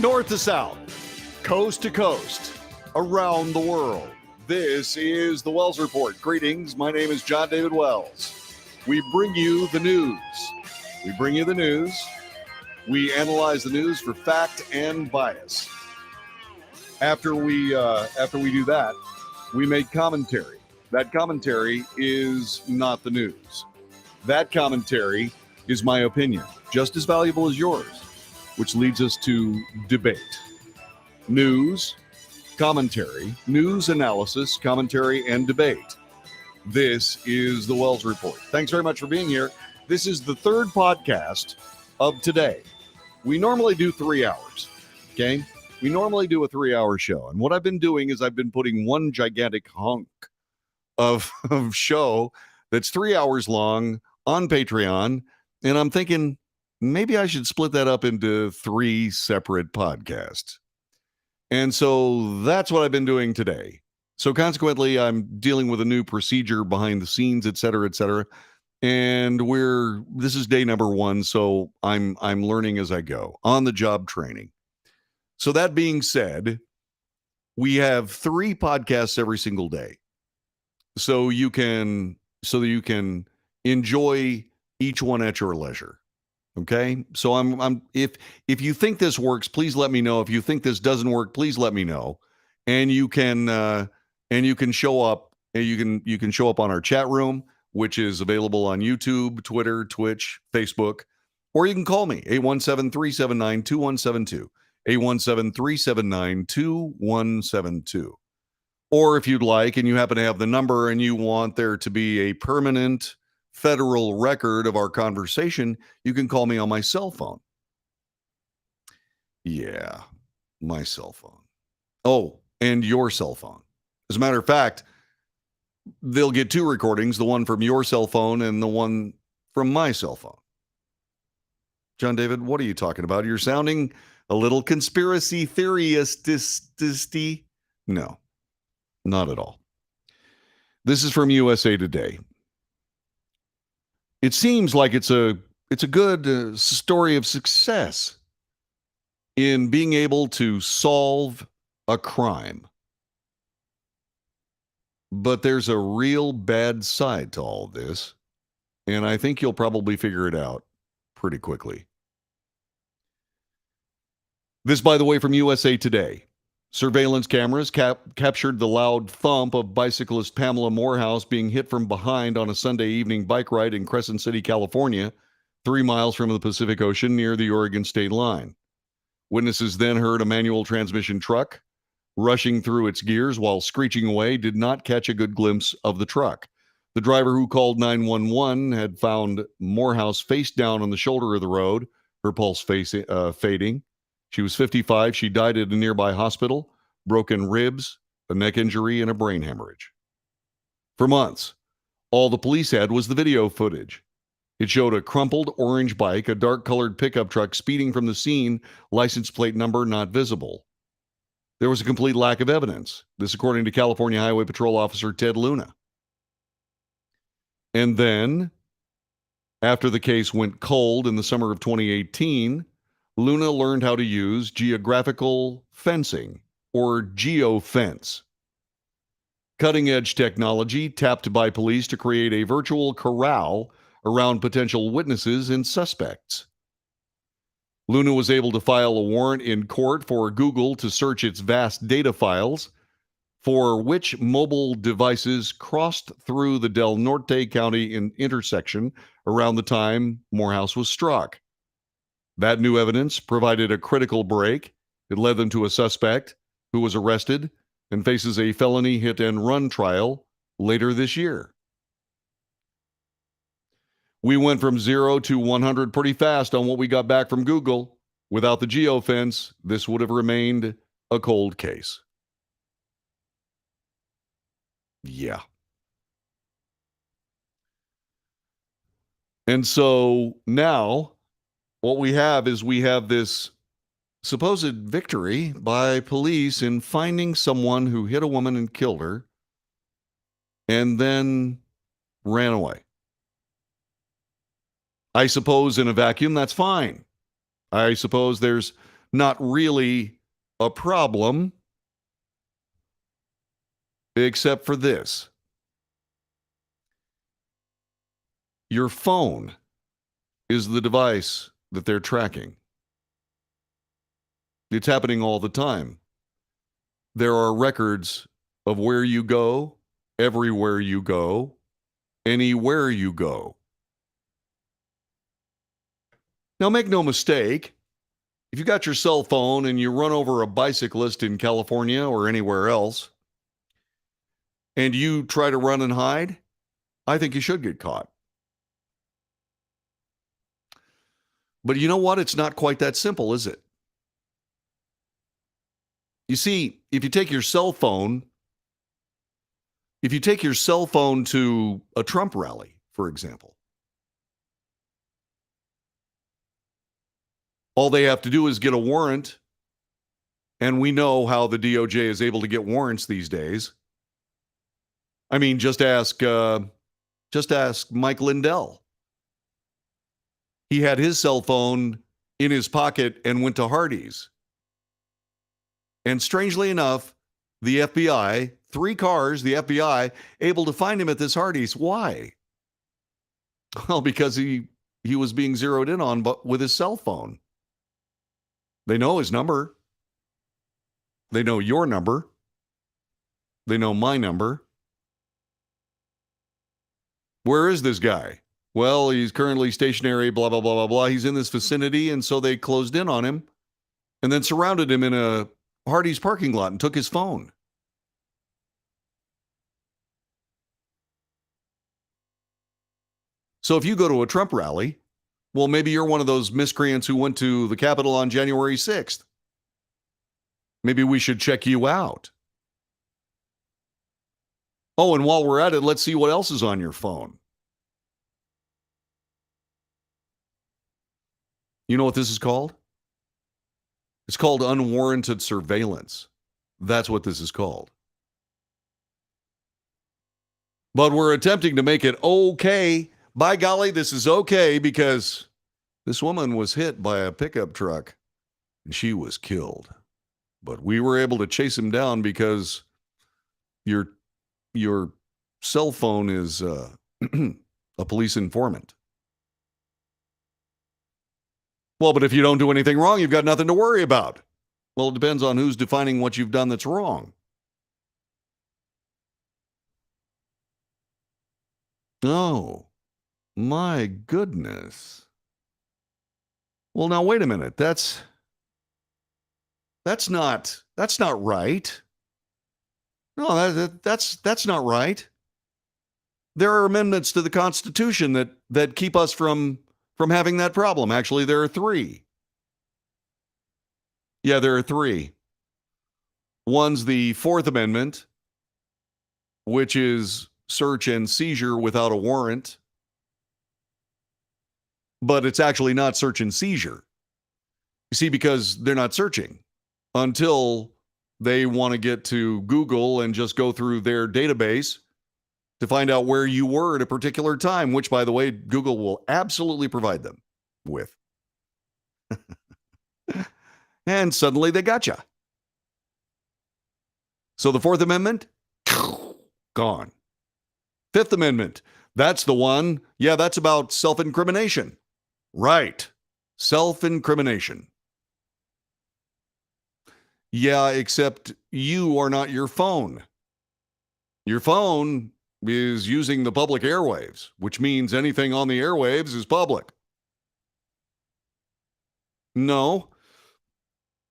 North to south, coast to coast, around the world. This is the Wells Report. Greetings. My name is John David Wells. We bring you the news. We analyze the news for fact and bias. After we do that, we make commentary. That commentary is not the news. That commentary is my opinion, just as valuable as yours, which leads us to debate. News, commentary, news analysis, commentary, and debate. This is the Wells Report. Thanks very much for being here. This is the third podcast of today. We normally do 3 hours, okay? We normally do a 3-hour show. And what I've been doing is I've been putting one gigantic hunk of show that's 3 hours long on Patreon. And I'm thinking maybe I should split that up into 3 separate podcasts. And so that's what I've been doing today. So consequently, I'm dealing with a new procedure behind the scenes, et cetera, et cetera. And this is day number 1. So I'm learning as I go, on the job training. So that being said, we have 3 podcasts every single day. So that you can enjoy each one at your leisure. Okay? So if you think this works, please let me know. If you think this doesn't work, please let me know. And you can show up, and you can show up on our chat room, which is available on YouTube, Twitter, Twitch, Facebook, or you can call me 817-379-2172. 817-379-2172. Or if you'd like, and you happen to have the number and you want there to be a permanent federal record of our conversation, you can call me on my cell phone. Yeah, my cell phone. Oh, and your cell phone. As a matter of fact, they'll get 2 recordings, the one from your cell phone and the one from my cell phone. John David, what are you talking about? You're sounding a little conspiracy theorist-isty. No, not at all. This is from USA Today. It seems like it's a good story of success in being able to solve a crime. But there's a real bad side to all this, and I think you'll probably figure it out pretty quickly. This, by the way, from USA Today. Surveillance cameras captured the loud thump of bicyclist Pamela Morehouse being hit from behind on a Sunday evening bike ride in Crescent City, California, 3 miles from the Pacific Ocean near the Oregon state line. Witnesses then heard a manual transmission truck rushing through its gears while screeching away did not catch a good glimpse of the truck. The driver who called 911 had found Morehouse face down on the shoulder of the road, her pulse fading. She was 55. She died at a nearby hospital, broken ribs, a neck injury, and a brain hemorrhage. For months, all the police had was the video footage. It showed a crumpled orange bike, a dark-colored pickup truck speeding from the scene, license plate number not visible. There was a complete lack of evidence. This according to California Highway Patrol Officer Ted Luna. And then, after the case went cold in the summer of 2018, Luna learned how to use geographical fencing, or geofence. Cutting-edge technology tapped by police to create a virtual corral around potential witnesses and suspects. Luna was able to file a warrant in court for Google to search its vast data files for which mobile devices crossed through the Del Norte County intersection around the time Morehouse was struck. That new evidence provided a critical break. It led them to a suspect who was arrested and faces a felony hit-and-run trial later this year. We went from 0 to 100 pretty fast on what we got back from Google. Without the geofence, this would have remained a cold case. Yeah. And so now what we have is this supposed victory by police in finding someone who hit a woman and killed her and then ran away. I suppose in a vacuum, that's fine. I suppose there's not really a problem, except for this. Your phone is the device that they're tracking. It's happening all the time. There are records of where you go, everywhere you go, anywhere you go. Now, make no mistake, if you got your cell phone and you run over a bicyclist in California or anywhere else, and you try to run and hide, I think you should get caught. But you know what? It's not quite that simple, is it? You see, if you take your cell phone to a Trump rally, for example, all they have to do is get a warrant, and we know how the DOJ is able to get warrants these days. I mean, just ask Mike Lindell. He had his cell phone in his pocket and went to Hardee's. And strangely enough, the FBI, 3 cars, the FBI, able to find him at this Hardee's. Why? Well, because he was being zeroed in on but with his cell phone. They know his number. They know your number. They know my number. Where is this guy? Well, he's currently stationary, blah, blah, blah, blah, blah. He's in this vicinity, and so they closed in on him and then surrounded him in a Hardee's parking lot and took his phone. So if you go to a Trump rally, well, maybe you're one of those miscreants who went to the Capitol on January 6th. Maybe we should check you out. Oh, and while we're at it, let's see what else is on your phone. You know what this is called? It's called unwarranted surveillance. That's what this is called. But we're attempting to make it okay. By golly, this is okay because this woman was hit by a pickup truck and she was killed. But we were able to chase him down because your cell phone is a police informant. Well, but if you don't do anything wrong, you've got nothing to worry about. Well, it depends on who's defining what you've done that's wrong. Oh, my goodness. Well, now wait a minute. That's not right. No, that's not right. There are amendments to the Constitution that keep us from having that problem. Actually, there are 3. Yeah, there are 3. One's the 4th Amendment, which is search and seizure without a warrant. But it's actually not search and seizure. You see, because they're not searching until they want to get to Google and just go through their database to find out where you were at a particular time, which, by the way, Google will absolutely provide them with. And suddenly they got you. So the 4th Amendment, gone. 5th Amendment, that's the one. Yeah, that's about self-incrimination. Right. Self-incrimination. Yeah, except you are not your phone. Your phone is using the public airwaves, which means anything on the airwaves is public. No,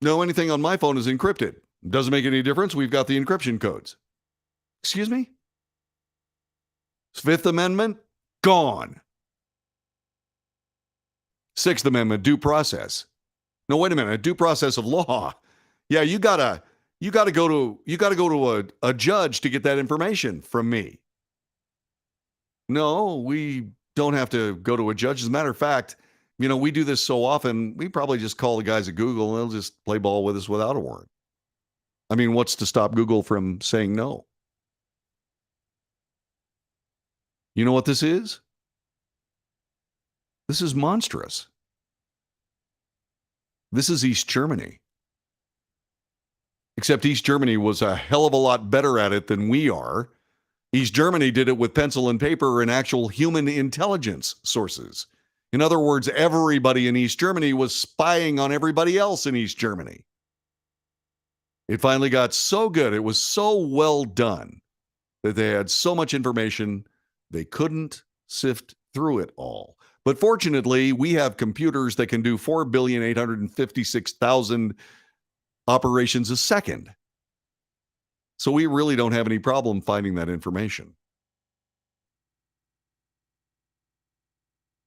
anything on my phone is encrypted. Doesn't make any difference. We've got the encryption codes. Excuse me? 5th Amendment, gone. 6th Amendment, due process. No, wait a minute, due process of law. Yeah, you gotta go to a judge to get that information from me. No, we don't have to go to a judge. As a matter of fact, we do this so often, we probably just call the guys at Google and they'll just play ball with us without a warrant. I mean, what's to stop Google from saying no? You know what this is? This is monstrous. This is East Germany. Except East Germany was a hell of a lot better at it than we are. East Germany did it with pencil and paper and actual human intelligence sources. In other words, everybody in East Germany was spying on everybody else in East Germany. It finally got so good, it was so well done, that they had so much information, they couldn't sift through it all. But fortunately, we have computers that can do 4,856,000 operations a second. So we really don't have any problem finding that information.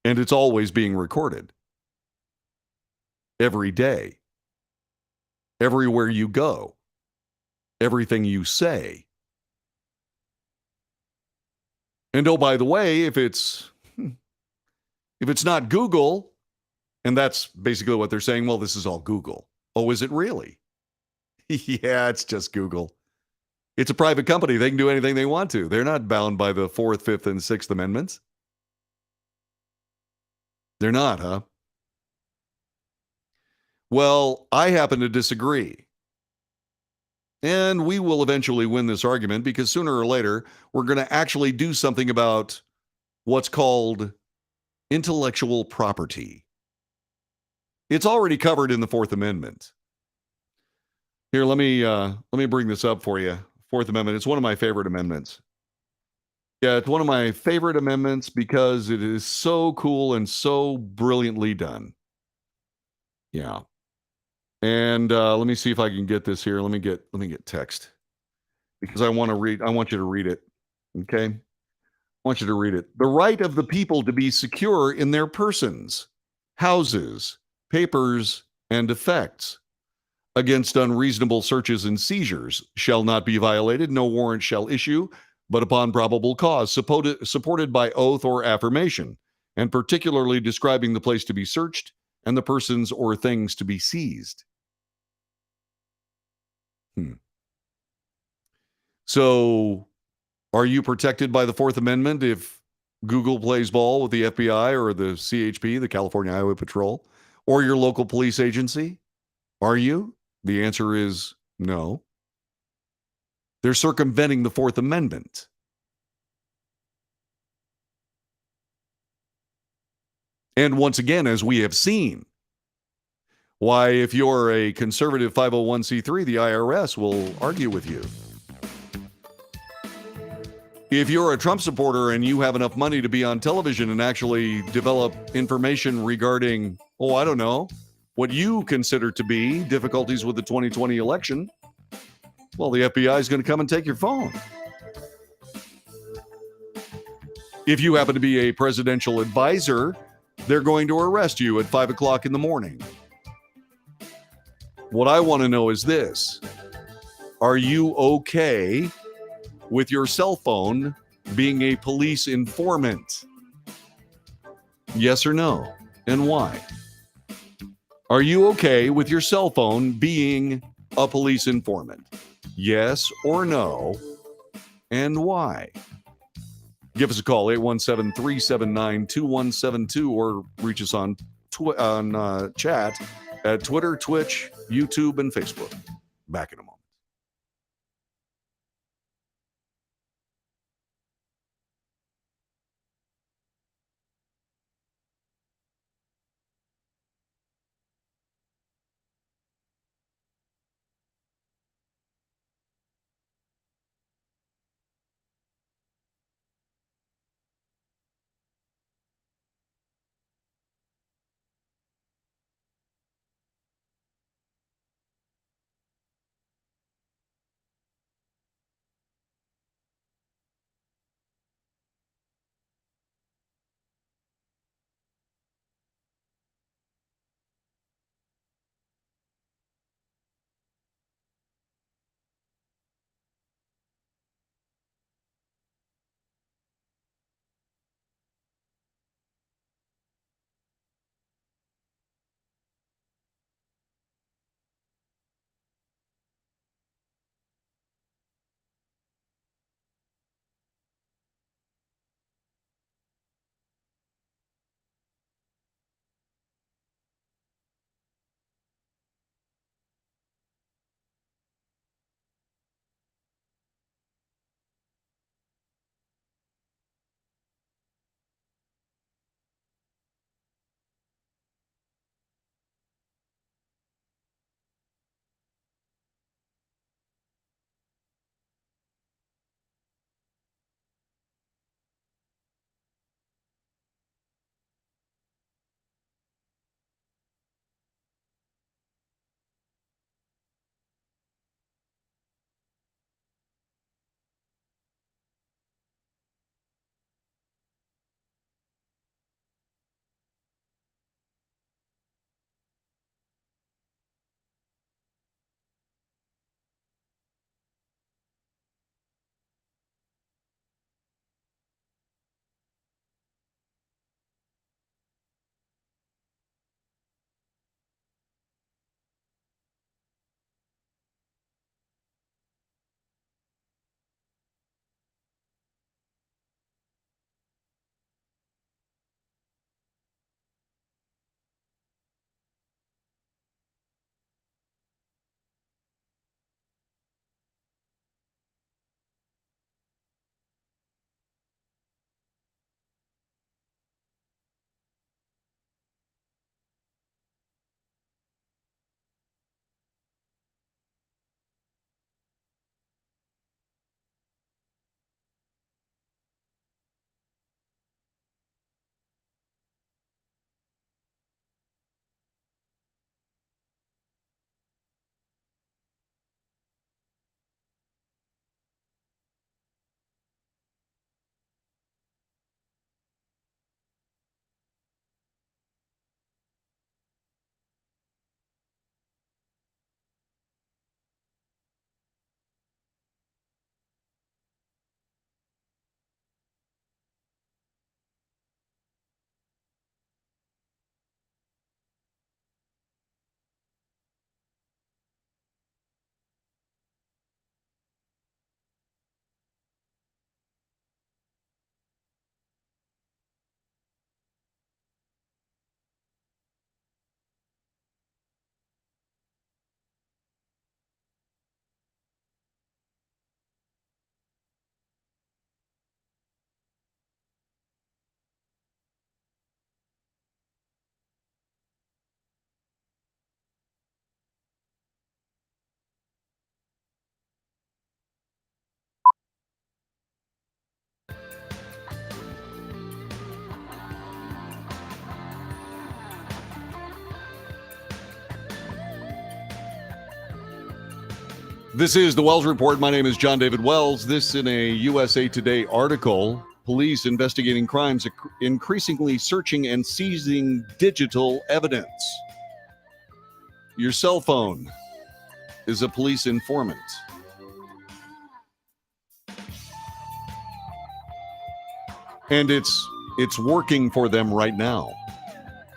And it's always being recorded. Every day. Everywhere you go. Everything you say. And oh, by the way, if it's not Google, and that's basically what they're saying, well, this is all Google. Oh, is it really? Yeah, it's just Google. It's a private company. They can do anything they want to. They're not bound by the 4th, 5th, and 6th Amendments. They're not, huh? Well, I happen to disagree. And we will eventually win this argument because sooner or later, we're going to actually do something about what's called intellectual property. It's already covered in the 4th Amendment. Here, let me bring this up for you. 4th Amendment. It's one of my favorite amendments. Yeah, it's one of my favorite amendments because it is so cool and so brilliantly done. Yeah. And let me see if I can get this here. Let me get text because I want you to read it. Okay? I want you to read it. The right of the people to be secure in their persons, houses, papers, and effects against unreasonable searches and seizures shall not be violated. No warrant shall issue, but upon probable cause, supported by oath or affirmation, and particularly describing the place to be searched and the persons or things to be seized. So, are you protected by the 4th Amendment if Google plays ball with the FBI or the CHP, the California Highway Patrol, or your local police agency? Are you? The answer is no. They're circumventing the 4th Amendment. And once again, as we have seen, why, if you're a conservative 501c3, the IRS will argue with you. If you're a Trump supporter and you have enough money to be on television and actually develop information regarding, oh, I don't know, what you consider to be difficulties with the 2020 election, well, the FBI is going to come and take your phone. If you happen to be a presidential advisor, they're going to arrest you at 5 o'clock in the morning. What I want to know is this: are you okay with your cell phone being a police informant? Yes or no? And why? Are you okay with your cell phone being a police informant? Yes or no? And why? Give us a call, 817-379-2172, or reach us on chat at Twitter, Twitch, YouTube, and Facebook. Back in a moment. This is the Wells Report. My name is John David Wells. This in a USA Today article. Police investigating crimes increasingly searching and seizing digital evidence. Your cell phone is a police informant. And it's working for them right now.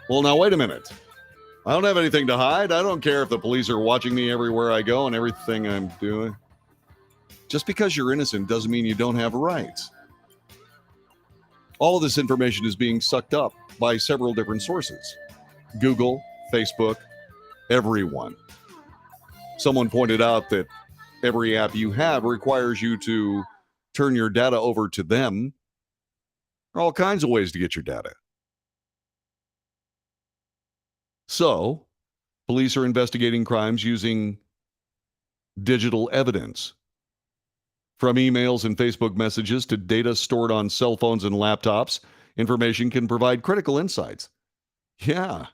Well, now, wait a minute. I don't have anything to hide. I don't care if the police are watching me everywhere I go and everything I'm doing. Just because you're innocent doesn't mean you don't have rights. All of this information is being sucked up by several different sources. Google, Facebook, everyone. Someone pointed out that every app you have requires you to turn your data over to them. There are all kinds of ways to get your data. So, police are investigating crimes using digital evidence. From emails and Facebook messages to data stored on cell phones and laptops, information can provide critical insights. Yeah,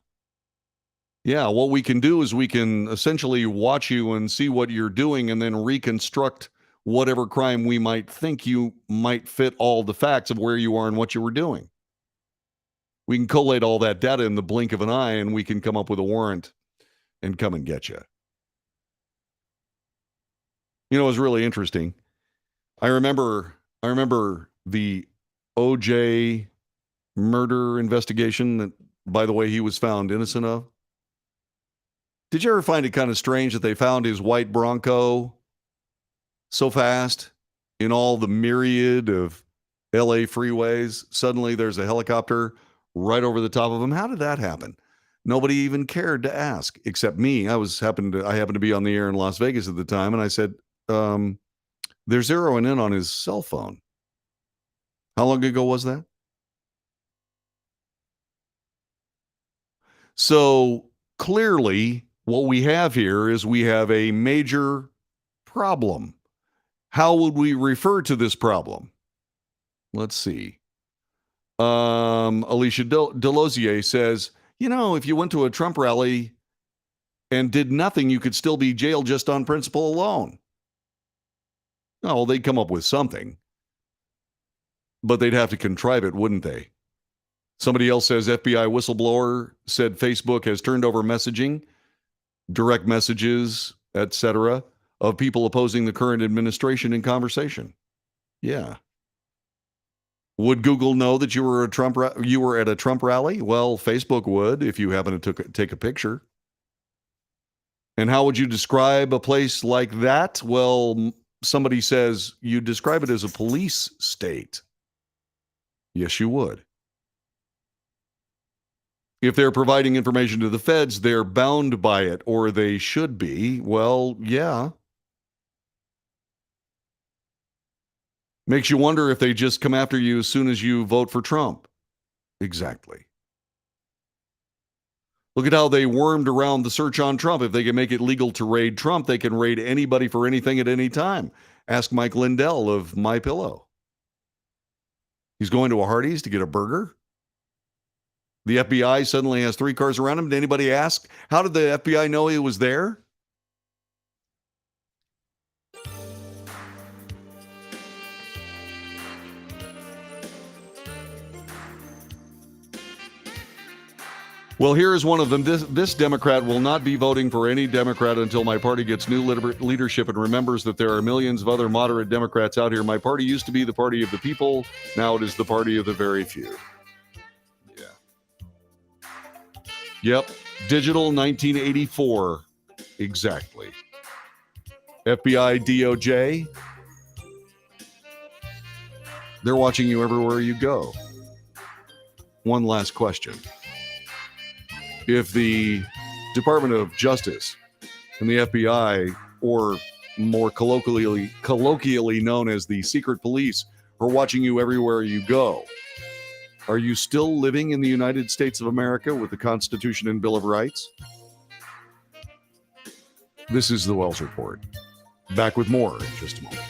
what we can do is we can essentially watch you and see what you're doing and then reconstruct whatever crime we might think you might fit all the facts of where you are and what you were doing. We can collate all that data in the blink of an eye and we can come up with a warrant and come and get you. You know, it was really interesting. I remember the OJ murder investigation that, by the way, he was found innocent of. Did you ever find it kind of strange that they found his white Bronco so fast in all the myriad of LA freeways? Suddenly there's a helicopter right over the top of him. How did that happen? Nobody even cared to ask except me. I happened to be on the air in Las Vegas at the time, and I said, they're zeroing in on his cell phone. How long ago was that? So clearly, what we have here is we have a major problem. How would we refer to this problem? Let's see. Alicia Delosier says, if you went to a Trump rally and did nothing, you could still be jailed just on principle alone. Oh, well, they'd come up with something. But they'd have to contrive it, wouldn't they? Somebody else says FBI whistleblower said Facebook has turned over messaging, direct messages, etc., of people opposing the current administration in conversation. Yeah. Would Google know that you were at a Trump rally? Well, Facebook would if you happen to take a picture. And how would you describe a place like that? Well, somebody says you describe it as a police state. Yes, you would. If they're providing information to the feds, they're bound by it, or they should be. Well, yeah. Makes you wonder if they just come after you as soon as you vote for Trump. Exactly. Look at how they wormed around the search on Trump. If they can make it legal to raid Trump, they can raid anybody for anything at any time. Ask Mike Lindell of MyPillow. He's going to a Hardee's to get a burger. The FBI suddenly has 3 cars around him. Did anybody ask, how did the FBI know he was there? Well, here is one of them. This Democrat will not be voting for any Democrat until my party gets new leadership and remembers that there are millions of other moderate Democrats out here. My party used to be the party of the people. Now it is the party of the very few. Yep. Digital 1984. Exactly. FBI, DOJ. They're watching you everywhere you go. One last question. If the Department of Justice and the FBI, or more colloquially known as the secret police, are watching you everywhere you go, are you still living in the United States of America with the Constitution and Bill of Rights? This is the Wells Report. Back with more in just a moment.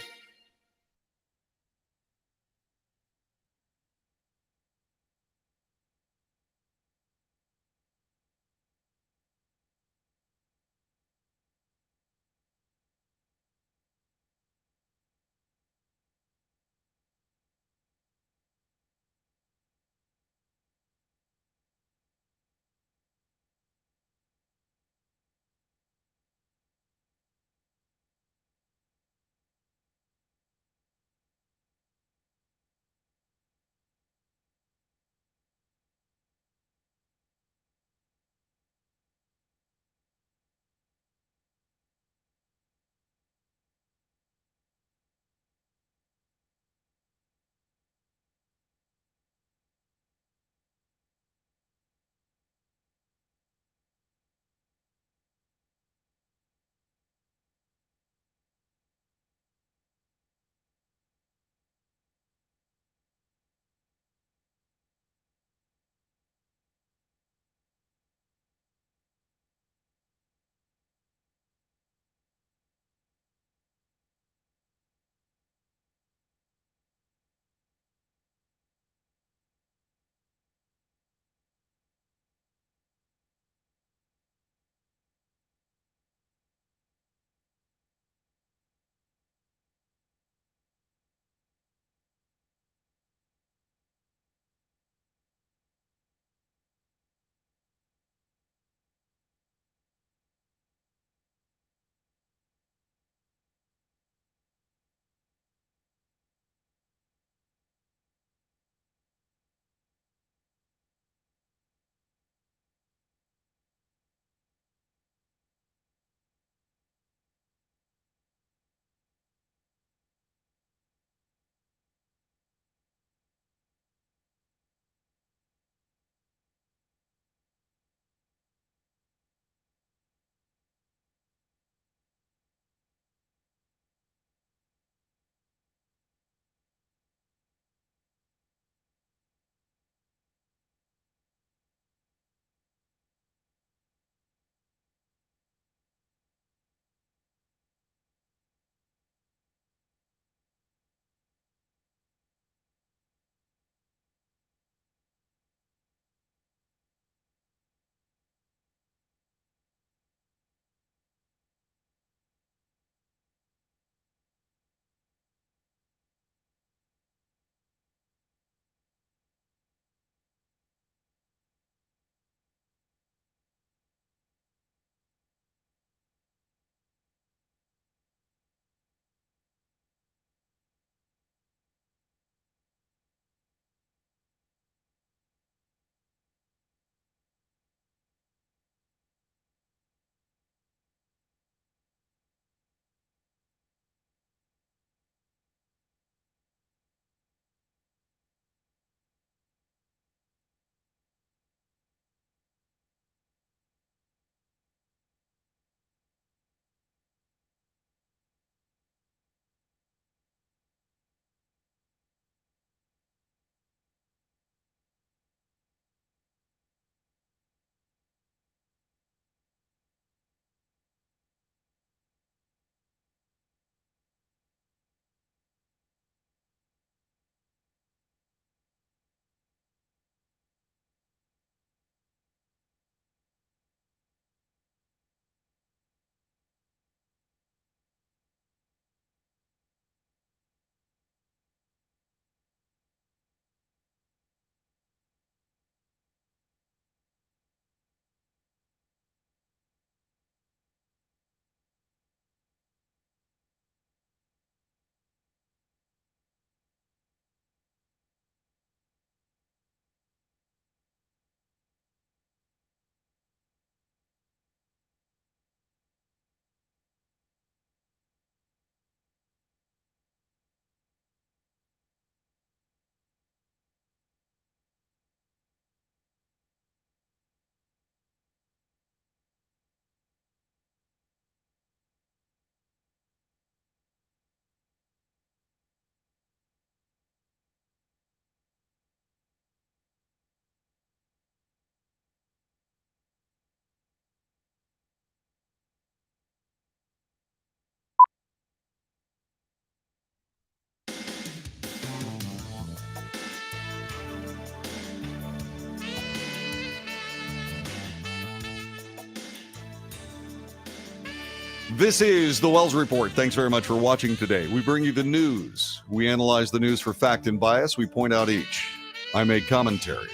This is the Wells Report. Thanks very much for watching today. We bring you the news. We analyze the news for fact and bias. We point out each. I make commentary,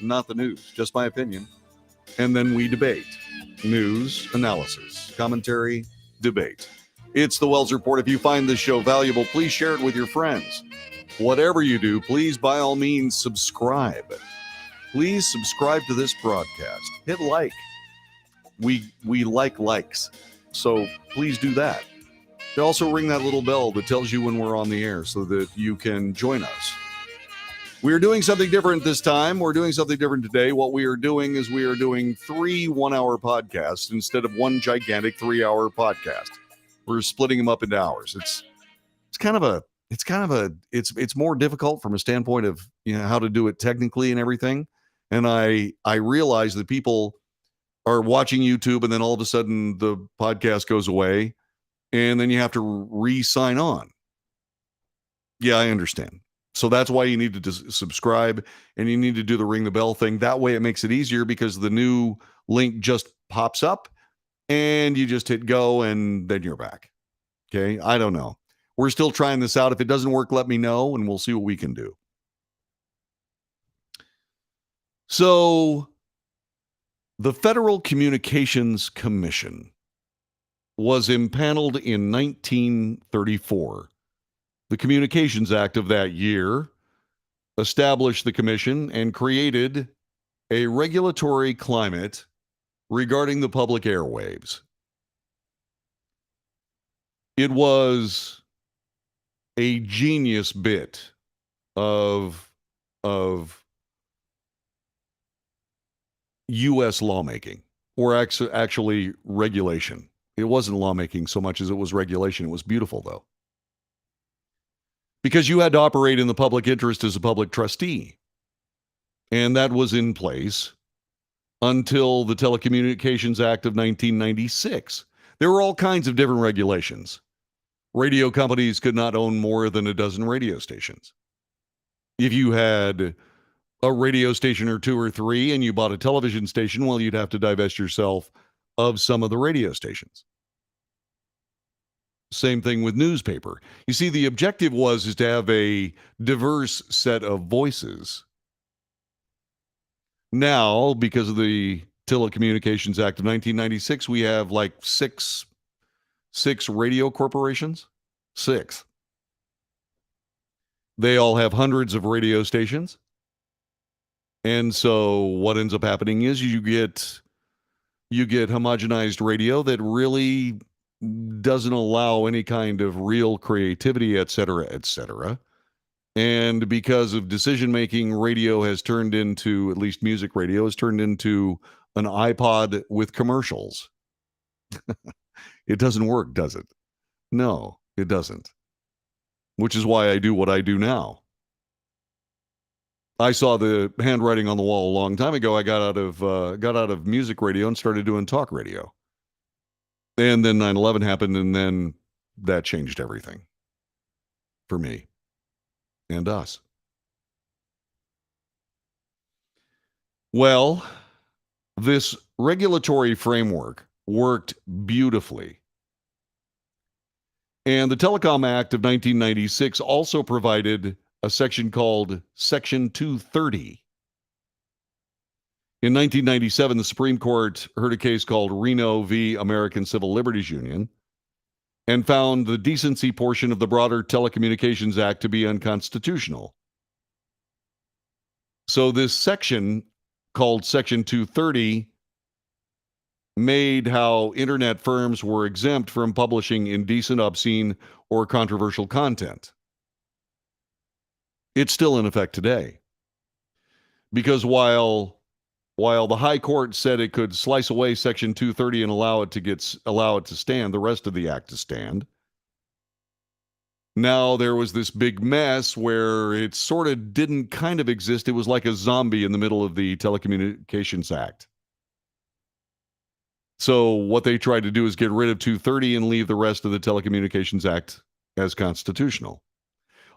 not the news, just my opinion. And then we debate. News, analysis, commentary, debate. It's the Wells Report. If you find this show valuable, please share it with your friends. Whatever you do, please, by all means, subscribe. Please subscribe to this broadcast. Hit like. We like likes. So please do that. Also ring that little bell that tells you when we're on the air so that you can join us. We're doing something different this time. We're doing something different today. What we are doing is we are doing 3 one-hour podcasts instead of one gigantic 3-hour podcast. We're splitting them up into hours. It's more difficult from a standpoint of, how to do it technically and everything. And I realize that people are watching YouTube and then all of a sudden the podcast goes away and then you have to re-sign on. Yeah, I understand. So that's why you need to subscribe and you need to do the ring the bell thing. That way it makes it easier because the new link just pops up and you just hit go and then you're back. Okay, I don't know. We're still trying this out. If it doesn't work, let me know and we'll see what we can do. So the Federal Communications Commission was impaneled in 1934. The Communications Act of that year established the commission and created a regulatory climate regarding the public airwaves. It was a genius bit of U.S. lawmaking, or actually regulation. It wasn't lawmaking so much as it was regulation. It was beautiful, though, because you had to operate in the public interest as a public trustee. And that was in place until the Telecommunications Act of 1996. There were all kinds of different regulations. Radio companies could not own more than a dozen radio stations. If you had a radio station or 2 or 3 and you bought a television station, well, you'd have to divest yourself of some of the radio stations. Same thing with newspaper. You see, the objective is to have a diverse set of voices. Now, because of the Telecommunications Act of 1996, we have like six radio corporations. 6. They all have hundreds of radio stations. And so what ends up happening is you get homogenized radio that really doesn't allow any kind of real creativity, et cetera, et cetera. And because of decision making, radio has turned into, at least music radio, has turned into an iPod with commercials. It doesn't work, does it? No, it doesn't. Which is why I do what I do now. I saw the handwriting on the wall a long time ago. I got out of music radio and started doing talk radio. And then 9/11 happened, and then that changed everything for me and us. Well, this regulatory framework worked beautifully. And the Telecom Act of 1996 also provided a section called Section 230. In 1997, the Supreme Court heard a case called Reno v. American Civil Liberties Union and found the decency portion of the broader Telecommunications Act to be unconstitutional. So this section called Section 230 made how internet firms were exempt from publishing indecent, obscene, or controversial content. It's still in effect today. Because while the High Court said it could slice away Section 230 and allow it to stand, the rest of the act to stand, now there was this big mess where it sort of didn't kind of exist. It was like a zombie in the middle of the Telecommunications Act. So what they tried to do is get rid of 230 and leave the rest of the Telecommunications Act as constitutional.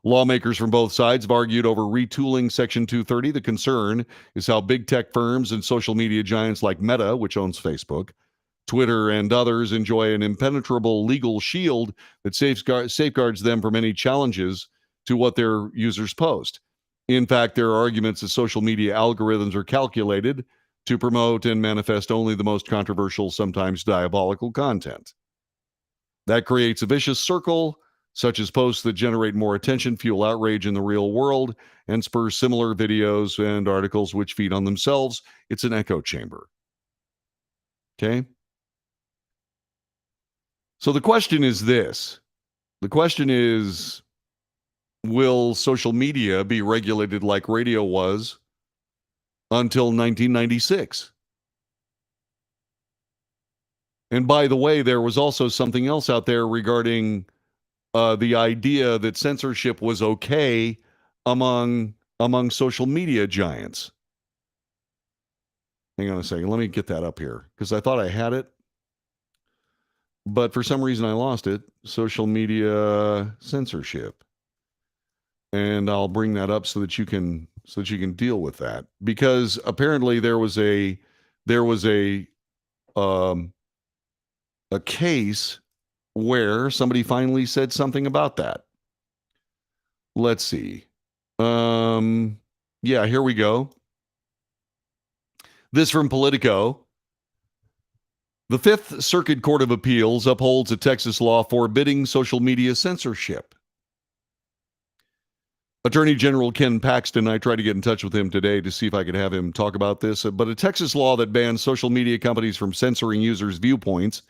Lawmakers from both sides have argued over retooling Section 230. The concern is how big tech firms and social media giants like Meta, which owns Facebook, Twitter and others enjoy an impenetrable legal shield that safeguards them from any challenges to what their users post. In fact, there are arguments that social media algorithms are calculated to promote and manifest only the most controversial, sometimes diabolical content. That creates a vicious circle, such as posts that generate more attention, fuel outrage in the real world, and spur similar videos and articles which feed on themselves. It's an echo chamber. Okay? So the question is this. The question is, will social media be regulated like radio was until 1996? And by the way, there was also something else out there regarding the idea that censorship was okay among social media giants. Hang on a second. Let me get that up here because I thought I had it, but for some reason I lost it. Social media censorship, and I'll bring that up so that you can deal with that, because apparently there was a case where somebody finally said something about that. Let's see. Yeah, here we go. This from Politico. The Fifth Circuit Court of Appeals upholds a Texas law forbidding social media censorship. Attorney General Ken Paxton, I tried to get in touch with him today to see if I could have him talk about this, but a Texas law that bans social media companies from censoring users' viewpoints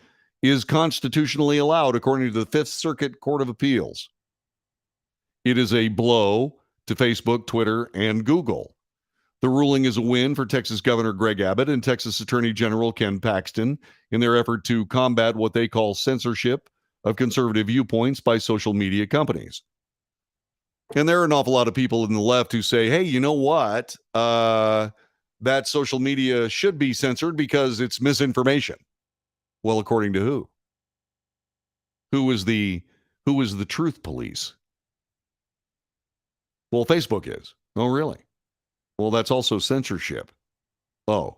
is constitutionally allowed, according to the Fifth Circuit Court of Appeals. It is a blow to Facebook, Twitter, and Google. The ruling is a win for Texas Governor Greg Abbott and Texas Attorney General Ken Paxton in their effort to combat what they call censorship of conservative viewpoints by social media companies. And there are an awful lot of people in the left who say, hey, you know what? That social media should be censored because it's misinformation. Well, according to who? Who is the truth police? Well, Facebook is. Oh, really? Well, that's also censorship. Oh.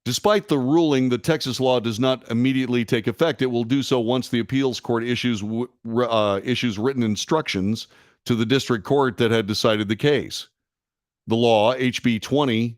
Despite the ruling, the Texas law does not immediately take effect. It will do so once the appeals court issues written instructions to the district court that had decided the case. The law, HB 20,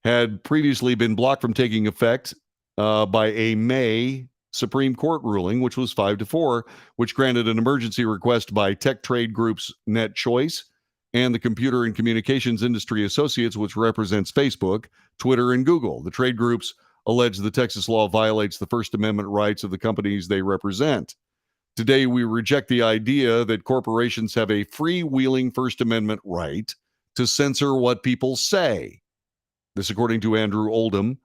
had previously been blocked from taking effect by a May Supreme Court ruling, which was 5-4, which granted an emergency request by tech trade groups Net Choice and the Computer and Communications Industry Associates, which represents Facebook, Twitter, and Google. The trade groups allege the Texas law violates the First Amendment rights of the companies they represent. Today, we reject the idea that corporations have a freewheeling First Amendment right to censor what people say. This, according to Andrew Oldham,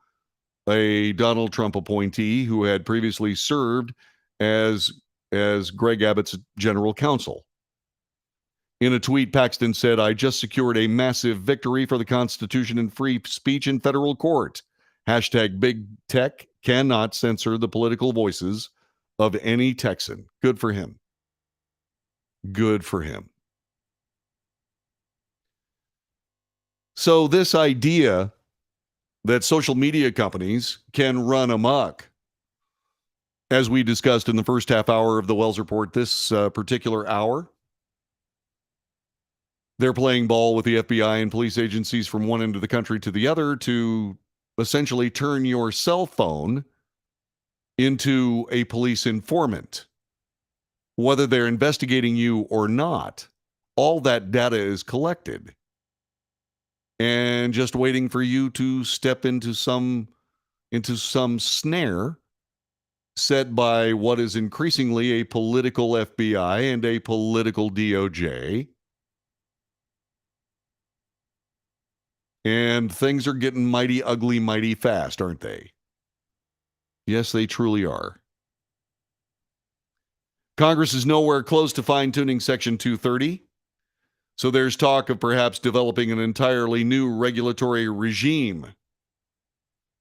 a Donald Trump appointee who had previously served as Greg Abbott's general counsel. In a tweet, Paxton said, I just secured a massive victory for the Constitution and free speech in federal court. Hashtag big tech cannot censor the political voices of any Texan. Good for him. Good for him. So this idea that social media companies can run amok, as we discussed in the first half hour of the Wells Report this particular hour, they're playing ball with the FBI and police agencies from one end of the country to the other to essentially turn your cell phone into a police informant. Whether they're investigating you or not, all that data is collected and just waiting for you to step into some snare set by what is increasingly a political FBI and a political DOJ. And things are getting mighty ugly, mighty fast, aren't they? Yes, they truly are. Congress is nowhere close to fine-tuning Section 230. So there's talk of perhaps developing an entirely new regulatory regime.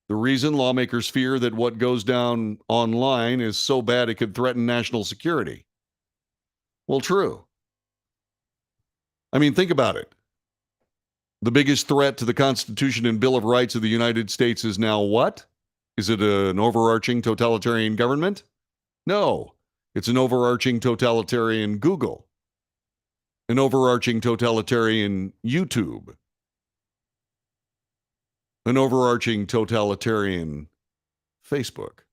The reason, lawmakers fear that what goes down online is so bad it could threaten national security. Well, true. I mean, think about it. The biggest threat to the Constitution and Bill of Rights of the United States is now what? Is it an overarching totalitarian government? No, it's an overarching totalitarian Google, an overarching totalitarian YouTube, an overarching totalitarian Facebook.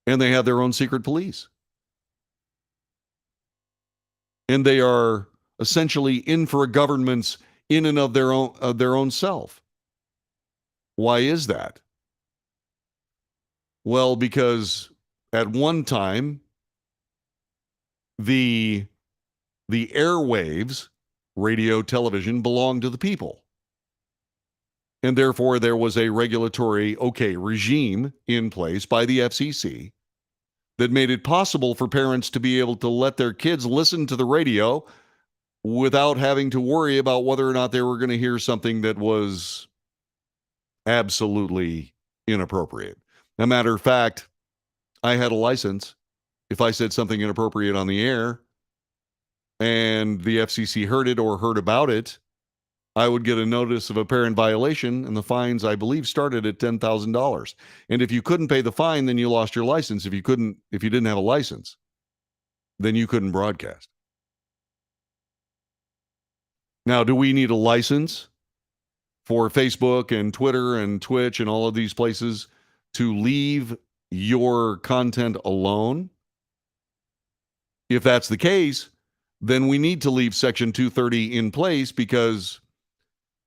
And they have their own secret police. And they are essentially infra-governments in and of their own self. Why is that? Well, because at one time, the airwaves, radio, television, belonged to the people. And therefore, there was a regulatory, regime in place by the FCC that made it possible for parents to be able to let their kids listen to the radio without having to worry about whether or not they were going to hear something that was absolutely inappropriate. As a matter of fact, I had a license. If I said something inappropriate on the air and the FCC heard it or heard about it, I would get a notice of a parent violation, and the fines, I believe, started at $10,000. And if you couldn't pay the fine, then you lost your license. If you didn't have a license, then you couldn't broadcast. Now, do we need a license for Facebook and Twitter and Twitch and all of these places to leave your content alone? If that's the case, then we need to leave Section 230 in place, because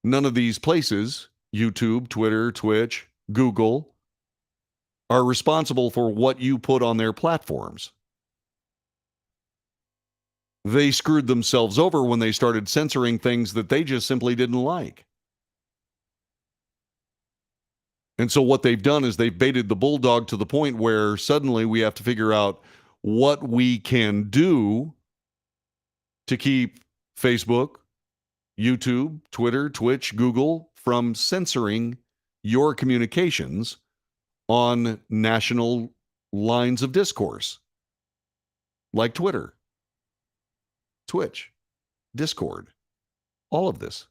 none of these places, YouTube, Twitter, Twitch, Google, are responsible for what you put on their platforms. They screwed themselves over when they started censoring things that they just simply didn't like. And so what they've done is they've baited the bulldog to the point where suddenly we have to figure out what we can do to keep Facebook, YouTube, Twitter, Twitch, Google from censoring your communications on national lines of discourse, like Twitter, Twitch, Discord, all of this.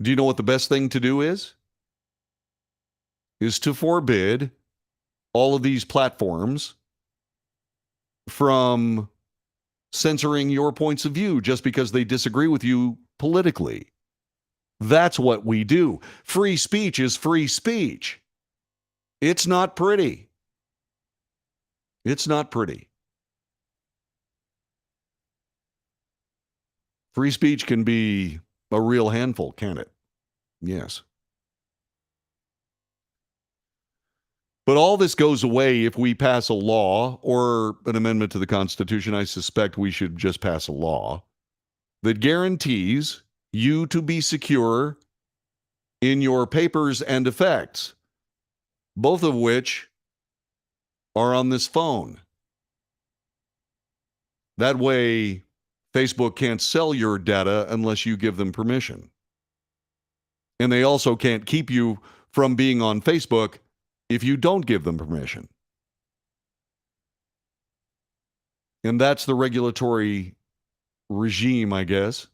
Do you know what the best thing to do is? Is to forbid all of these platforms from censoring your points of view just because they disagree with you politically. That's what we do. Free speech is free speech. It's not pretty. It's not pretty. Free speech can be a real handful, can't it? Yes. But all this goes away if we pass a law or an amendment to the Constitution. I suspect we should just pass a law that guarantees you to be secure in your papers and effects, both of which are on this phone. That way, Facebook can't sell your data unless you give them permission. And they also can't keep you from being on Facebook if you don't give them permission. And that's the regulatory regime, I guess,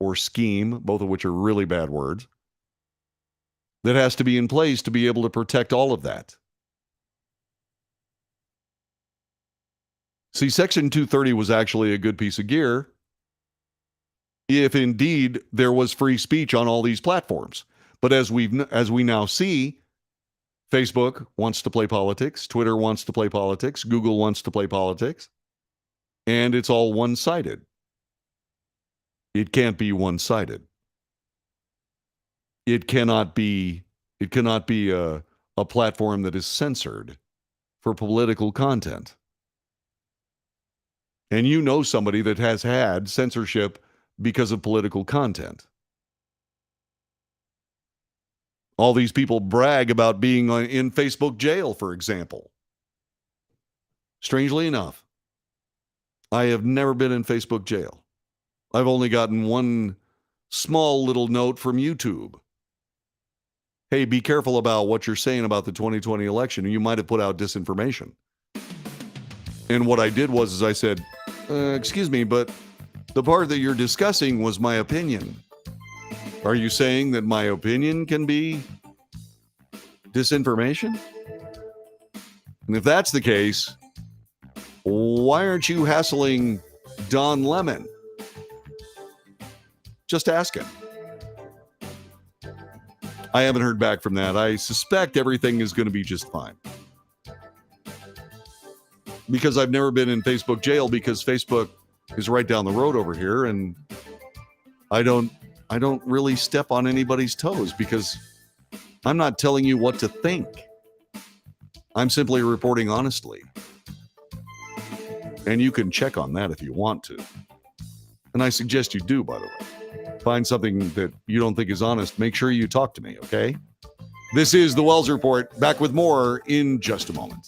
or scheme, both of which are really bad words, that has to be in place to be able to protect all of that. See, Section 230 was actually a good piece of gear if indeed there was free speech on all these platforms. But as we now see, Facebook wants to play politics, Twitter wants to play politics, Google wants to play politics, and it's all one-sided. It can't be one-sided. It cannot be a platform that is censored for political content. And you know somebody that has had censorship because of political content. All these people brag about being in Facebook jail, for example. Strangely enough, I have never been in Facebook jail. I've only gotten one small little note from YouTube. Hey, be careful about what you're saying about the 2020 election. You might have put out disinformation. And what I did was I said, excuse me, but the part that you're discussing was my opinion. Are you saying that my opinion can be disinformation? And if that's the case, why aren't you hassling Don Lemon? Just ask him. I haven't heard back from that. I suspect everything is going to be just fine. Because I've never been in Facebook jail, because Facebook is right down the road over here, and I don't really step on anybody's toes, because I'm not telling you what to think. I'm simply reporting honestly. And you can check on that if you want to. And I suggest you do, by the way. Find something that you don't think is honest, make sure you talk to me, okay? This is the Wells Report. Back with more in just a moment.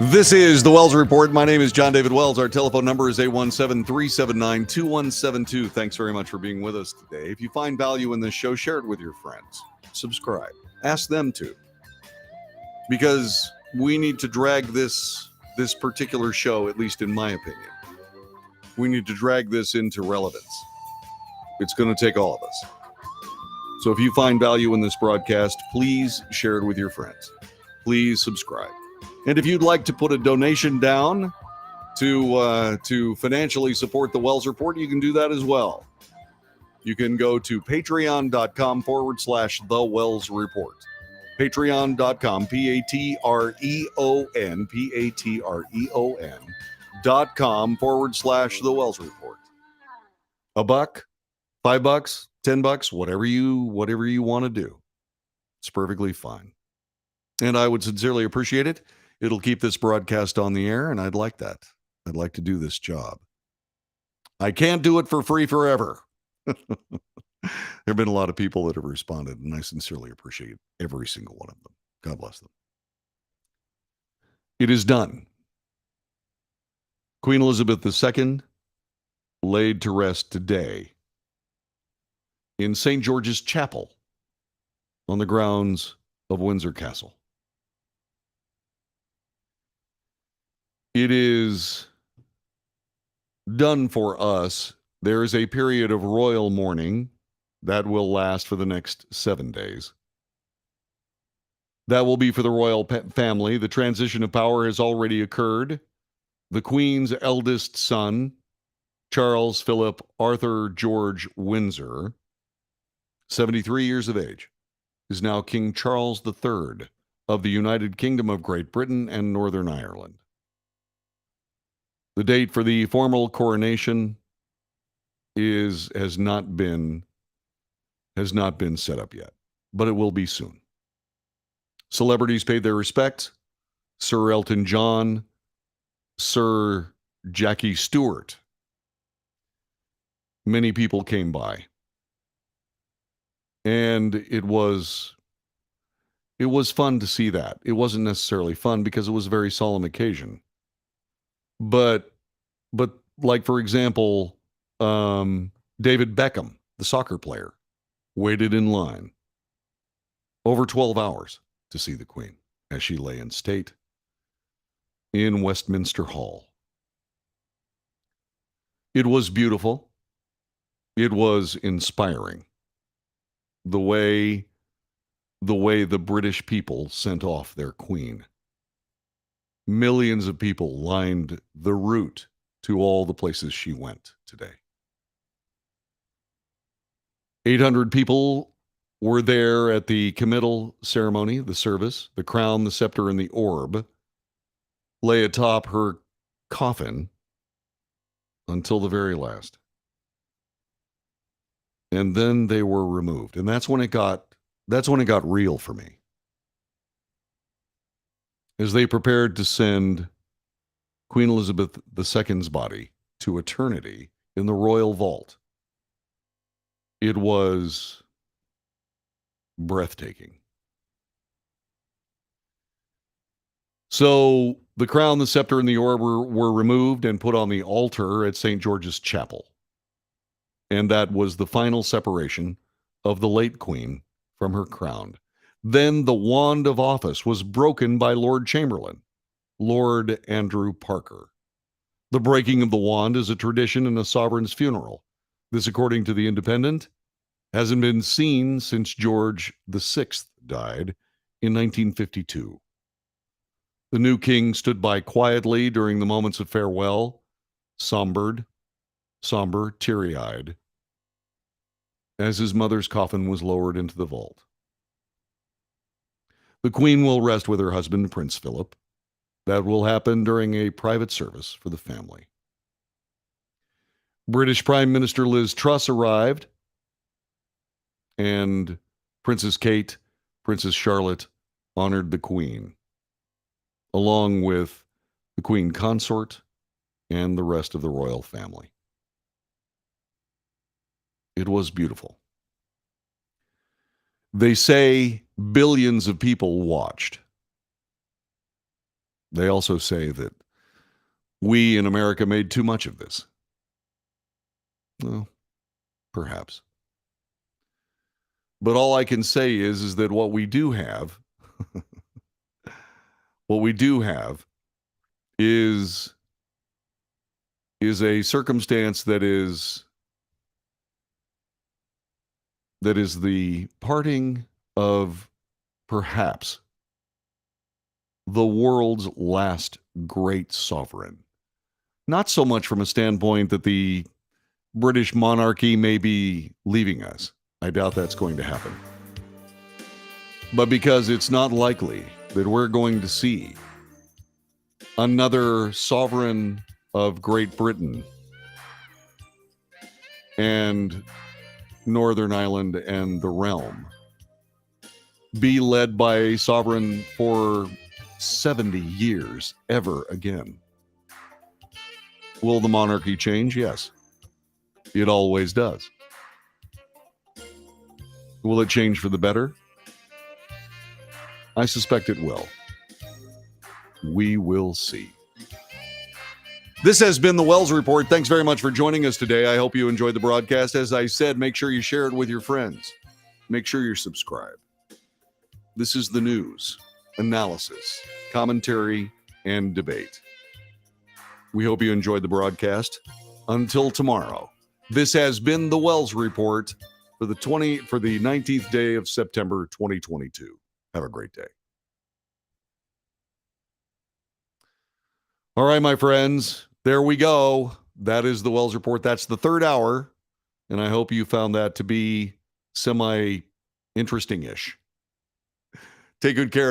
This is the Wells Report. My name is John David Wells. Our telephone number is 817-379-2172. Thanks very much for being with us today. If you find value in this show, share it with your friends. Subscribe. Ask them to. Because we need to drag this particular show, at least in my opinion. We need to drag this into relevance. It's going to take all of us. So if you find value in this broadcast, please share it with your friends. Please subscribe. And if you'd like to put a donation down to financially support the Wells Report, you can do that as well. You can go to patreon.com/The Wells Report. Patreon.com, patreon.com/The Wells Report. $1, $5, $10, whatever you want to do. It's perfectly fine. And I would sincerely appreciate it It'll keep this broadcast on the air, and I'd like that. I'd like to do this job. I can't do it for free forever. There have been a lot of people that have responded, and I sincerely appreciate every single one of them. God bless them. It is done. Queen Elizabeth II laid to rest today in St. George's Chapel on the grounds of Windsor Castle. It is done for us. There is a period of royal mourning that will last for the next 7 days. That will be for the royal family. The transition of power has already occurred. The Queen's eldest son, Charles Philip Arthur George Windsor, 73 years of age, is now King Charles III of the United Kingdom of Great Britain and Northern Ireland. The date for the formal coronation has not been set up yet, but it will be soon. Celebrities paid their respects. Sir Elton John, Sir Jackie Stewart. Many people came by. And it was fun to see that. It wasn't necessarily fun because it was a very solemn occasion. But like, for example, David Beckham, the soccer player, waited in line over 12 hours to see the Queen as she lay in state in Westminster Hall. It was beautiful. It was inspiring. The way the British people sent off their Queen. Millions of people lined the route to all the places she went today. 800 people were there at the committal ceremony, the service. The crown, the scepter, and the orb lay atop her coffin until the very last. And then they were removed. And that's when it got real for me. As they prepared to send Queen Elizabeth II's body to eternity in the royal vault, it was breathtaking. So the crown, the scepter, and the orb were removed and put on the altar at St. George's Chapel. And that was the final separation of the late Queen from her crown. Then the wand of office was broken by Lord Chamberlain, Lord Andrew Parker. The breaking of the wand is a tradition in a sovereign's funeral. This, according to The Independent, hasn't been seen since George VI died in 1952. The new king stood by quietly during the moments of farewell, somber, teary-eyed, as his mother's coffin was lowered into the vault. The Queen will rest with her husband, Prince Philip. That will happen during a private service for the family. British Prime Minister Liz Truss arrived, and Princess Kate, Princess Charlotte honored the Queen, along with the Queen Consort and the rest of the royal family. It was beautiful. They say billions of people watched. They also say that we in America made too much of this. Well, perhaps. But all I can say is that what we do have, is a circumstance that is the parting of perhaps the world's last great sovereign. Not so much from a standpoint that the British monarchy may be leaving us. I doubt that's going to happen. But because it's not likely that we're going to see another sovereign of Great Britain and Northern Ireland and the realm be led by a sovereign for 70 years ever again. Will the monarchy change? Yes. It always does. Will it change for the better? I suspect it will. We will see. This has been the Wells Report. Thanks very much for joining us today. I hope you enjoyed the broadcast. As I said, make sure you share it with your friends. Make sure you're subscribed. This is the news, analysis, commentary, and debate. We hope you enjoyed the broadcast. Until tomorrow, this has been the Wells Report for the 19th day of September 2022. Have a great day. All right, my friends, there we go. That is the Wells Report. That's the third hour, and I hope you found that to be semi-interesting-ish. Take good care.